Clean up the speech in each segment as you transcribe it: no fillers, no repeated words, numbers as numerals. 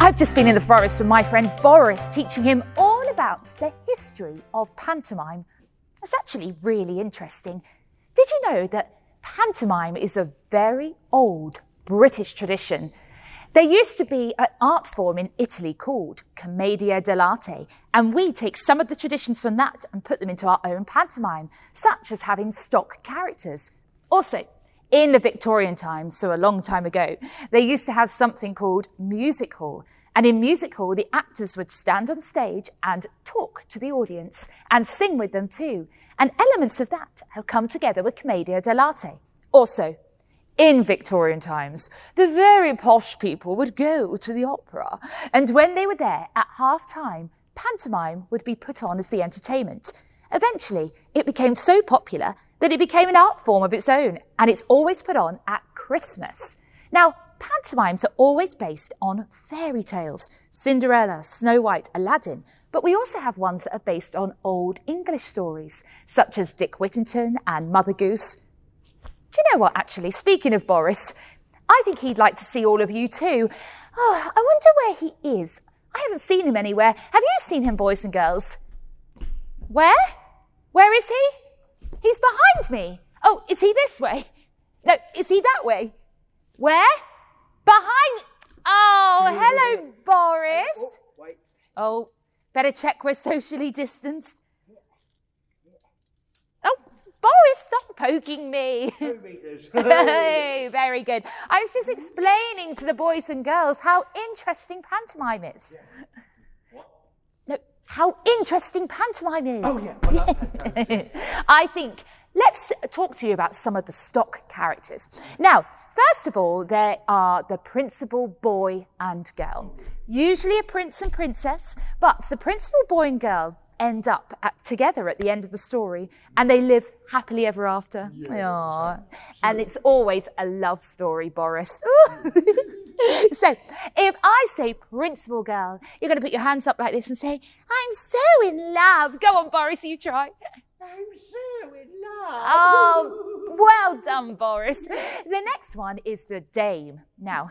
I've just been in the forest with my friend Boris, teaching him all about the history of pantomime. It's actually really interesting. Did you know that pantomime is a very old British tradition? There used to be an art form in Italy called Commedia dell'arte, and we take some of the traditions from that and put them into our own pantomime, such as having stock characters. Also, in the Victorian times, so a long time ago, they used to have something called music hall. And in music hall, the actors would stand on stage and talk to the audience and sing with them too. And elements of that have come together with Commedia dell'arte. Also, in Victorian times, the very posh people would go to the opera. And when they were there at half-time, pantomime would be put on as the entertainment. Eventually, it became so popular that it became an art form of its own, and it's always put on at Christmas. Now, pantomimes are always based on fairy tales, Cinderella, Snow White, Aladdin, but we also have ones that are based on old English stories, such as Dick Whittington and Mother Goose. Do you know what, actually, speaking of Boris, I think he'd like to see all of you too. Oh, I wonder where he is. I haven't seen him anywhere. Have you seen him, boys and girls? Where? Where is he? He's behind me. Oh, is he this way? No, is he that way? Where? Behind. Oh, hello, Boris. Oh, wait. Oh, better check we're socially distanced. Oh, Boris, stop poking me. 2 meters. Hey, very good. I was just explaining to the boys and girls how interesting pantomime is. What? No, how interesting pantomime is. Oh, yeah. I love pantomime. I think let's talk to you about some of the stock characters. Now, first of all, there are the principal boy and girl. Usually a prince and princess, but the principal boy and girl end up together at the end of the story and they live happily ever after. Yeah. And it's always a love story, Boris. So, if I say principal girl, you're going to put your hands up like this and say, I'm so in love. Go on, Boris, you try. I'm so in love. Oh, well done, Boris. The next one is the dame. Now,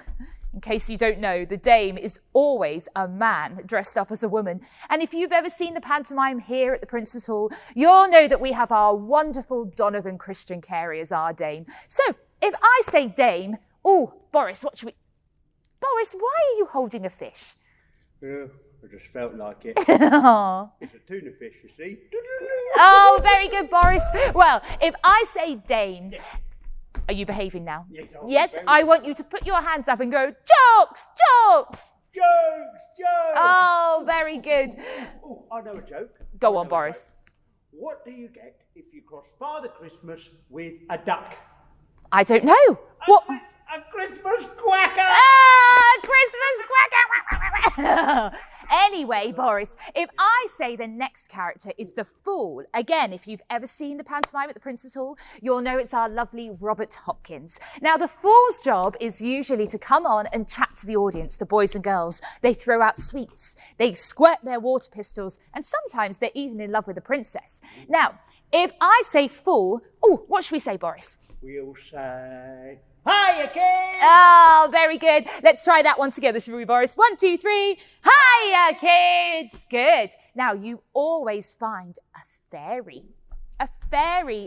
in case you don't know, the dame is always a man dressed up as a woman. And if you've ever seen the pantomime here at the Prince's Hall, you'll know that we have our wonderful Donovan Christian Carey as our dame. So, if I say dame, oh, Boris, what should we... Boris, why are you holding a fish? Yeah, I just felt like it. Oh. It's a tuna fish, you see. Oh, very good, Boris. Well, if I say dame, are you behaving now? Yes, I want you to put your hands up and go, jokes, jokes. Jokes, jokes. Oh, very good. Oh, I know a joke. Go I on, know a Boris. joke. What do you get if you cross Father Christmas with a duck? I don't know. What? A Christmas quacker. Ah, Christmas quacker. Anyway, Boris, if I say the next character is the fool, again, if you've ever seen the pantomime at the Prince's Hall, you'll know it's our lovely Robert Hopkins. Now, the fool's job is usually to come on and chat to the audience, the boys and girls. They throw out sweets, they squirt their water pistols, and sometimes they're even in love with the princess. Now, if I say fool, oh, what should we say, Boris? We'll say, hiya, kids! Oh, very good. Let's try that one together, shall we, Boris? 1, 2, 3. Hiya, kids. Good. Now, you always find a fairy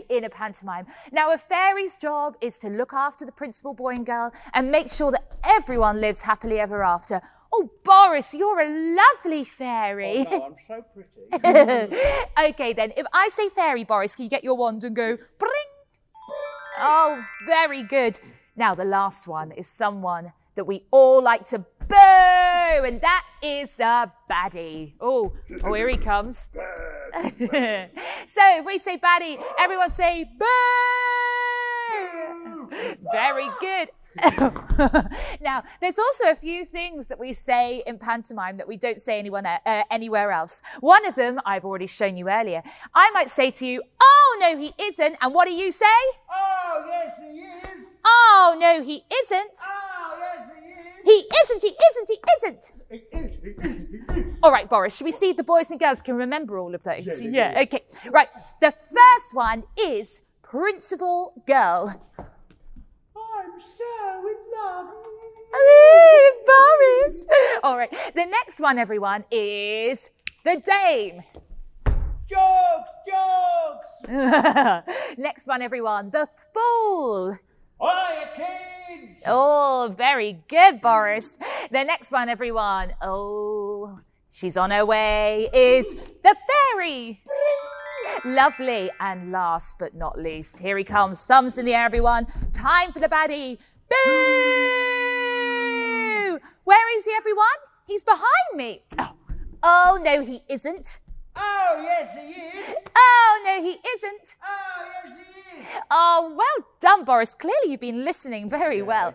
in a pantomime. Now, a fairy's job is to look after the principal boy and girl and make sure that everyone lives happily ever after. Oh, Boris, you're a lovely fairy. Oh, no, I'm so pretty. Okay, then. If I say fairy, Boris, can you get your wand and go, bring? Oh, very good. Now, the last one is someone that we all like to boo, and that is the baddie. Oh, here he comes. So, if we say baddie, everyone say boo. Very good. Now, there's also a few things that we say in pantomime that we don't say anywhere else. One of them I've already shown you earlier. I might say to you, oh, no, he isn't. And what do you say? Oh, yes, he is. Oh, no, he isn't. Ah, He isn't. All right, Boris, should we see if the boys and girls can remember all of those? Yeah. Okay. Right. The first one is Principal Girl. I'm so in love. Boris. All right. The next one, everyone, is the Dame. Jokes. Next one, everyone, the Fool. Hiya, kids. Oh, very good, Boris. The next one, everyone. Oh, she's on her way, is the Fairy. Lovely. And last but not least, here he comes. Thumbs in the air, everyone. Time for the baddie. Boo! Where is he, everyone? He's behind me. Oh, no, he isn't. Oh, yes, he is. Oh, no, he isn't. Oh, yes, he is. Oh, well done, Boris. Clearly you've been listening very well.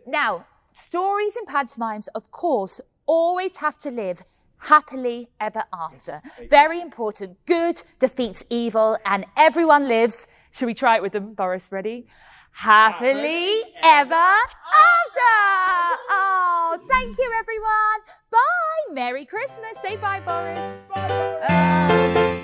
Now, stories and pantomimes, of course, always have to live happily ever after. Very important. Good defeats evil and everyone lives. Should we try it with them, Boris? Ready? Happily ever after. Oh, thank you, everyone. Bye. Merry Christmas. Say bye, Boris. Bye.